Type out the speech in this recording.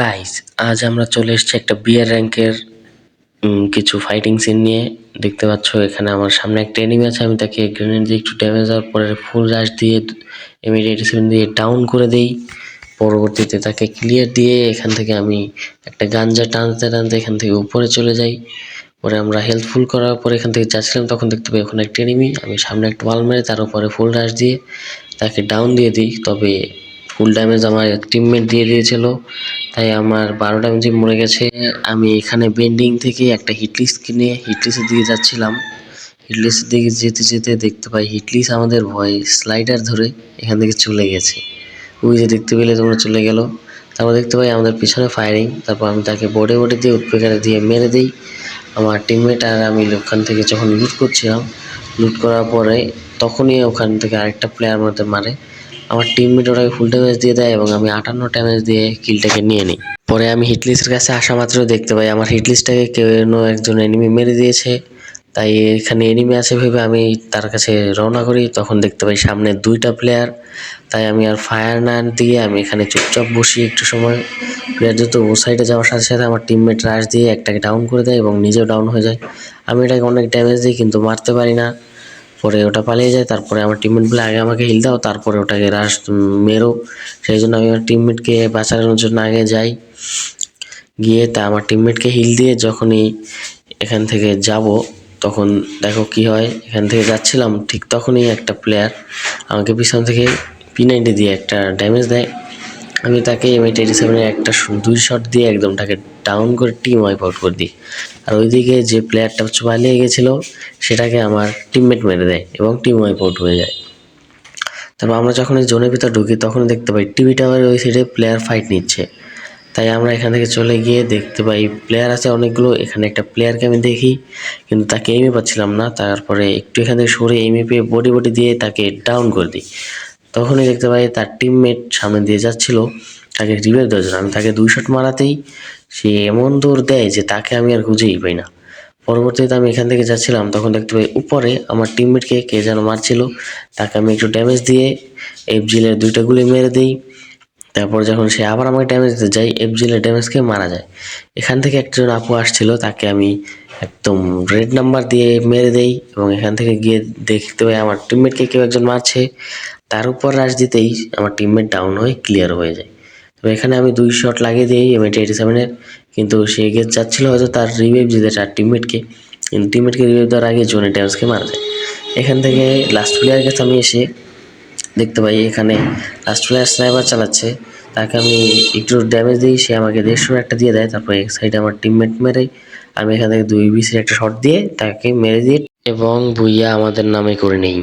Guys, আজ আমরা চলে এসেছি একটা বিয়ার র্যাঙ্কের কিছু ফাইটিং সিন নিয়ে। দেখতে পাচ্ছ এখানে আমার সামনে একটা এনিমি আছে, আমি তাকে গ্রেনেড দিয়ে একটু ড্যামেজ দেওয়ার পরে ফুল রাশ দিয়ে M87 দিয়ে ডাউন করে দেই। পরবর্তীতে তাকে ক্লিয়ার দিয়ে এখান থেকে আমি একটা গাঞ্জা টানতে টানতে এখান থেকে উপরে চলে যাই। পরে আমরা হেলথ ফুল করার পরে এখান থেকে যাচ্ছিলাম, তখন দেখতে পাই ওখানে একটা এনিমি। আমি সামনে একটা ওয়াল মেরে তার উপরে ফুল রাশ দিয়ে তাকে ডাউন দিয়ে দিই, তবে ফুল ড্যামেজ আমার টিমমেট দিয়ে দিয়েছিল, তাই আমার 12 ড্যামেজে মরে গেছে। আমি এখানে বেন্ডিং থেকে একটা হিটলিস্ট কিনে হিটলিস্টের দিকে যাচ্ছিলাম। হিটলিস্টের দিকে যেতে যেতে দেখতে পাই হিটলিস্ট আমাদের ভয়ে স্লাইডার ধরে এখান থেকে চলে গেছে। ওই যে দেখতে পেলে তোমরা চলে গেল। তারপর দেখতে পাই আমাদের পিছনে ফায়ারিং, তারপর আমি তাকে বডি দিয়ে উৎপেকারে দিয়ে মেরে দিই। আমার টিমমেট আর আমি ওখান থেকে যখন লুট করছিলাম, লুট করার পরে তখনই ওখান থেকে আরেকটা প্লেয়ার আমাদের মারে। আমার টিমমেট ওটাকে ফুল ড্যামেজ দিয়ে দেয় এবং আমি 58 ড্যামেজ দিয়ে কিলটাকে নিয়ে নিই। পরে আমি হিটলিস্টের কাছে আসা মাত্র দেখতে পাই আমার হিটলিস্টটাকে কেউ একজন এনিমি মেরে দিয়েছে। তাই এখানে এনিমি আছে ভেবে আমি তার কাছে রওনা করি। তখন দেখতে পাই সামনে 2টা প্লেয়ার। তাই আমি আর ফায়ার না দিয়ে আমি এখানে চুপচাপ বসি একটু সময়। প্লেয়ার যত ও সাইডে যাওয়ার সাথে সাথে আমার টিমমেট রাশ দিয়ে একটাকে ডাউন করে দেয় এবং নিজেও ডাউন হয়ে যায়। আমি এটাকে অনেক ড্যামেজ দিই কিন্তু মারতে পারি না। পরে ওটা পালিয়ে যায়। তারপরে আমার টিমমেট বলে আগে আমাকে হিল দাও, তারপরে ওটাকে রাশ মেরো। সেই জন্য আমি আমার টিমমেটকে বাঁচানোর জন্য আগে যাই। গিয়ে তা আমার টিমমেটকে হিল দিয়ে যখনই এখান থেকে যাব, তখন দেখো কি হয়। এখান থেকে যাচ্ছিলাম, ঠিক তখনই একটা প্লেয়ার আমাকে পিছন থেকে P90 দিয়ে একটা ড্যামেজ দেয়। আমি তাকে M87 একটা 2 শট দিয়ে একদম তাকে ডাউন করে টিম ওয়াইপ আউট করে দিই। আর ওইদিকে যে প্লেয়ারটা পালিয়ে গেছিলো সেটাকে আমার টিমমেট মেরে দেয় এবং টিম ওয়াইপ আউট হয়ে যায়। তারপর আমরা যখন এই জোনের ভিতর ঢুকি তখন দেখতে পাই টিভি টাওয়ারের ওই সাইডে প্লেয়ার ফাইট নিচ্ছে। তাই আমরা এখান থেকে চলে গিয়ে দেখতে পাই প্লেয়ার আছে অনেকগুলো। এখানে একটা প্লেয়ারকে আমি দেখি কিন্তু তাকে এমই পাচ্ছিলাম না। তারপরে একটু এখান থেকে সরে এমই পেয়ে বডি দিয়ে তাকে ডাউন করে দিই। তখনই দেখতে পাই তার টিমমেট সামনে দিয়ে যাচ্ছিল তাকে রিভাইভ দেওয়ার জন্য। আমি তাকে 2 শট মারাতেই সে এমন দৌড় দেয় যে তাকে আমি আর খুঁজেই পাই না। পরবর্তীতে আমি এখান থেকে যাচ্ছিলাম, তখন দেখতে পাই উপরে আমার টিমমেটকে কে যেন মারছিল। তাকে আমি একটু ড্যামেজ দিয়ে FGL-এর 2টা গুলি মেরে দিই। তারপর যখন সে আবার আমাকে ড্যামেজ দিতে যায়, FGL-এর ড্যামেজ খেয়ে মারা যায়। এখান থেকে একজন আপু আসছিল, তাকে আমি একদম রেড নাম্বার দিয়ে মেরে দেই এবং এখান থেকে গিয়ে দেখতে পাই আমার টিমমেটকে কেউ একজন মারছে। তার উপর রাশ দিতেই আমার টিমমেট ডাউন হয়ে ক্লিয়ার হয়ে যায়। তো এখানে আমি 2 শট লাগিয়ে দিই M87-এর, কিন্তু সে এগিয়ে যাচ্ছিল হয়তো তার রিভাইভ দিতে তার টিমমেটকে, কিন্তু টিমমেটকে রিভাইভ দেওয়ার আগে জোনে ড্যামেজকে মারা যায়। এখান থেকে লাস্ট প্লেয়ারের কাছে আমি এসে দেখতে পাই এখানে লাস্ট প্লেয়ার স্নাইপার চালাচ্ছে। তাকে আমি একটু ড্যামেজ দিই, সে আমাকে 150 একটা দিয়ে দেয়। তারপরে এক সাইডে আমার টিমমেট মেরে আমি এখান থেকে 2 BC একটা শট দিয়ে তাকে মেরে দিই এবং ভুইয়া আমাদের নামে করে নেই।